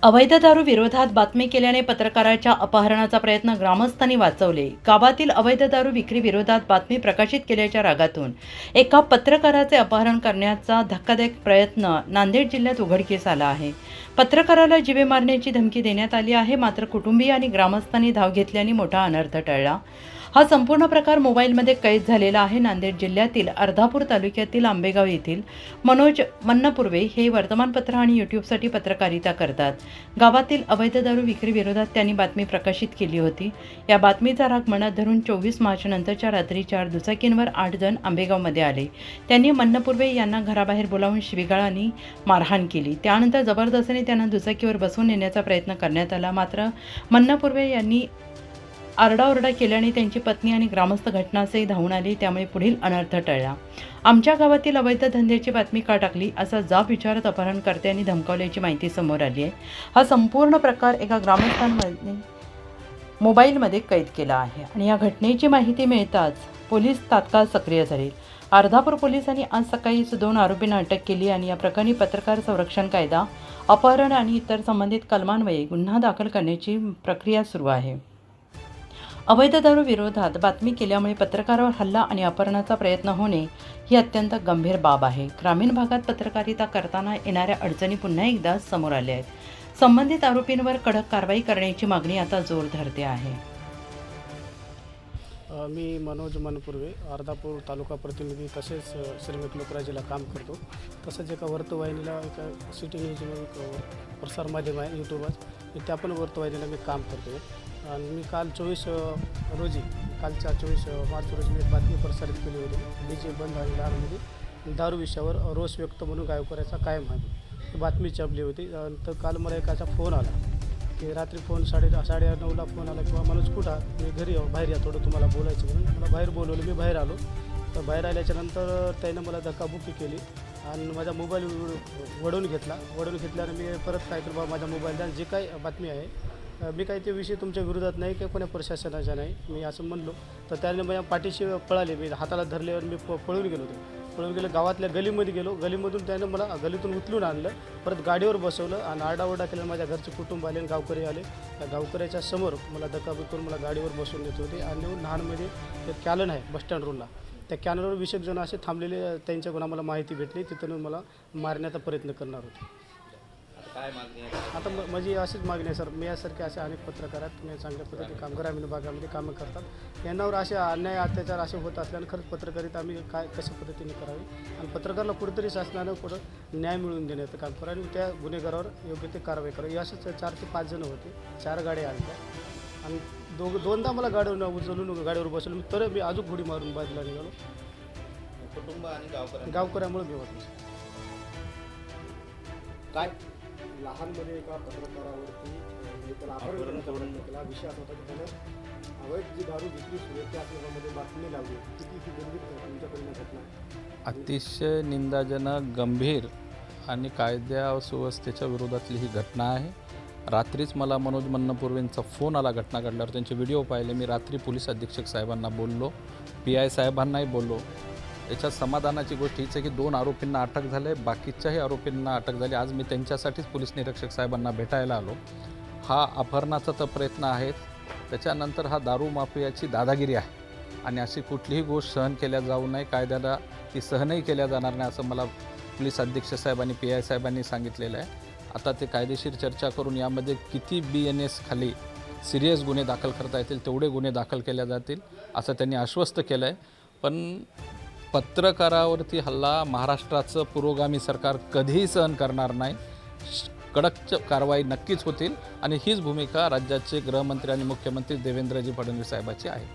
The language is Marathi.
अवैध दारू विरोधात बातमी केल्याने पत्रकाराच्या अपहरणाचा प्रयत्न ग्रामस्थांनी वाचवले। गावातील अवैध दारू विक्री विरोधात बातमी प्रकाशित केल्याच्या रागातून एका पत्रकाराचे अपहरण करण्याचा धक्कादायक प्रयत्न नांदेड जिल्ह्यात उघडकीस आला आहे। पत्रकाराला जीवे मारण्याची धमकी देण्यात आली आहे, मात्र कुटुंबीय आणि ग्रामस्थांनी धाव घेतल्याने मोठा अनर्थ टळला। हा संपूर्ण प्रकार मोबाईलमध्ये कैद झालेला आहे। नांदेड जिल्ह्यातील अर्धापूर तालुक्यातील आंबेगाव येथील मनोज मन्नपुर्वे हे वर्तमानपत्र आणि यूट्यूबसाठी पत्रकारिता करतात। गावातील अवैध दारू विक्री विरोधात त्यांनी बातमी प्रकाशित केली होती। या बातमीचा राग मनात धरून 24 मार्च नंतरच्या रात्री 4 दुचाकींवर 8 जण आंबेगावमध्ये आले। त्यांनी मन्नपुर्वे यांना घराबाहेर बोलावून शिवीगाळ आणि मारहाण केली। त्यानंतर जबरदस्तीने त्यांना दुचाकीवर बसवून नेण्याचा प्रयत्न करण्यात आला, मात्र मन्नपुर्वे यांनी आरडाओरडा केल्याने त्यांची पत्नी आणि ग्रामस्थ घटनास्थळी धावून आले, त्यामुळे पुढील अनर्थ टळला। आमच्या गावातील अवैध धंद्याची बातमी का टाकली असा जाब विचारत अपहरणकर्त्यांनी धमकावल्याची माहिती समोर आली आहे। हा संपूर्ण प्रकार एका ग्रामस्थांमध्ये मोबाईलमध्ये कैद केला आहे आणि या घटनेची माहिती मिळताच पोलीस तात्काळ सक्रिय झाले। अर्धापूर पोलिसांनी आज सकाळी 2 आरोपींना अटक केली आणि या प्रकरणी पत्रकार संरक्षण कायदा, अपहरण आणि इतर संबंधित कलमान्वये गुन्हा दाखल करण्याची प्रक्रिया सुरू आहे। अवैध दारू विरोधात बातमी केल्यामुळे पत्रकारावर हल्ला आणि अपहरणाचा प्रयत्न होणे ही अत्यंत गंभीर बाब आहे। ग्रामीण भागात पत्रकारिता करताना येणाऱ्या अडचणी पुन्हा एकदा समोर आल्या आहेत। संबंधित आरोपींवर कडक कारवाई करण्याची मागणी आता जोर धरते आहे। मी मनोज मनपुर्वे अर्धापूर तालुका प्रतिनिधी तसेच श्रीमती लोकराजीला काम करतो। तसंच एका वर्तवाहिनीला एका सिटी न्यूज एक प्रसारमाध्यम आहे यूट्यूबवर, त्या पण वर्तवाहिनीला मी काम करतो। आणि मी काल 24 रोजी कालच्या 24 मार्च रोजी मी एक बातमी प्रसारित केली होती। डीजे बंद आणि दारूमध्ये दारू विषयावर रोष व्यक्त म्हणून गायकवाड्याचा कायम आहे, बातमी छापली होती। तर काल मला एकाचा फोन आला की रात्री फोन 8:30-9ला फोन आला किंवा माणूस कुठं, मी घरी बाहेर या, थोडं तुम्हाला बोलायचं म्हणून मला बाहेर बोलवलं। मी बाहेर आलो, तर बाहेर आल्याच्यानंतर त्यानं मला धक्काबुक्की केली आणि माझा मोबाईल वळवून घेतल्यानं मी परत काय केलं, बाबा माझा मोबाईल द्या, जे काही बातमी आहे मी काही ते विषय तुमच्या विरोधात नाही किंवा कोण्या प्रशासनाच्या नाही, मी असं म्हणलो। तर त्याने माझ्या पाठीशी पळाले, मी हाताला धरल्यावर मी पळून गेलो। गावातल्या गलीमध्ये गेलो, गलीमधून त्यानं मला गलीतून उचलून आणलं, परत गाडीवर बसवलं आणि आरडाओरडा केला। माझ्या घरचे कुटुंब आले आणि गावकरी आले। त्या गावकऱ्याच्या समोर मला धक्काबुक्की करून मला गाडीवर बसवून देत होते आणि नाहनमध्ये एक कॅलन आहे बसस्टँड रोडला, त्या कॅनलवर 20 जण असे थांबलेले, त्यांच्याकडून आम्हाला माहिती भेटली, तिथून मला मारण्याचा प्रयत्न करणार होते। काय मागणी आहे आता माझी अशीच मागणी आहे सर, मी यासारखे असे अनेक पत्रकार आहेत, मी चांगल्या पद्धतीने काम ग्रामीण भागामध्ये कामं करतात, यांनावर असे अन्याय अत्याचार असे होत असल्यानं खरंच पत्रकारिता आम्ही कशा पद्धतीने करावी आणि पत्रकाराला कुठेतरी शासनानं न्याय मिळवून देण्याचं काम करा आणि त्या गुन्हेगारावर योग्य ते कारवाई करावी। असेच 4 ते 5 जण होते, 4 गाड्या आल्या आणि दोनदा मला गाडीवर उचलून गाडीवर बसवलं, तर मी अजून घोडी मारून बाजूला निघालो। कुटुंब आणि गावकऱ्यामुळे मी होतो। काय लहानमध्ये एका पत्रकारावरती त्याला अपहरण केला, विषय असा होता की त्यानं अवैध जी दारू विक्री सुरू त्या संदर्भामध्ये बातमी लावली, किती ही गंभीर तुमच्याकडून घटना आहे? अतिशय निंदाजनक, गंभीर आणि कायद्या सुव्यवस्थेच्या विरोधातली ही घटना आहे। रात्रीच मला मनोज मन्नपुर्वेंचा फोन आला घटना घडल्यावर, त्यांचे व्हिडिओ पाहिले। मी रात्री पोलीस अधीक्षक साहेबांना बोललो, PI साहेबांनाही बोललो। याच्यात समाधानाची गोष्ट हीच आहे की 2 आरोपींना अटक झाले, बाकीच्याही आरोपींना अटक झाली। आज मी त्यांच्यासाठीच पोलीस निरीक्षक साहेबांना भेटायला आलो। हा अपहरणाचा तर प्रयत्न आहे, त्याच्यानंतर हा दारू माफियाची दादागिरी आहे आणि अशी कुठलीही गोष्ट सहन केल्या जाऊ नये, कायद्याला ती सहनही केल्या जाणार नाही असं मला पोलीस अधीक्षक साहेब आणि PI साहेबांनी सांगितलेलं आहे। आता ते कायदेशीर चर्चा करून यामध्ये किती BNS खाली सिरियस गुन्हे दाखल करता येतील तेवढे गुन्हे दाखल केले जातील असं त्यांनी आश्वस्त केलं आहे। पण पत्रकारावरती हल्ला महाराष्ट्राचं पुरोगामी सरकार कधीही सहन करणार नाही, कडक कारवाई नक्कीच होतील आणि हीच भूमिका राज्याचे गृहमंत्री आणि मुख्यमंत्री देवेंद्रजी फडणवीस साहेबांची आहे।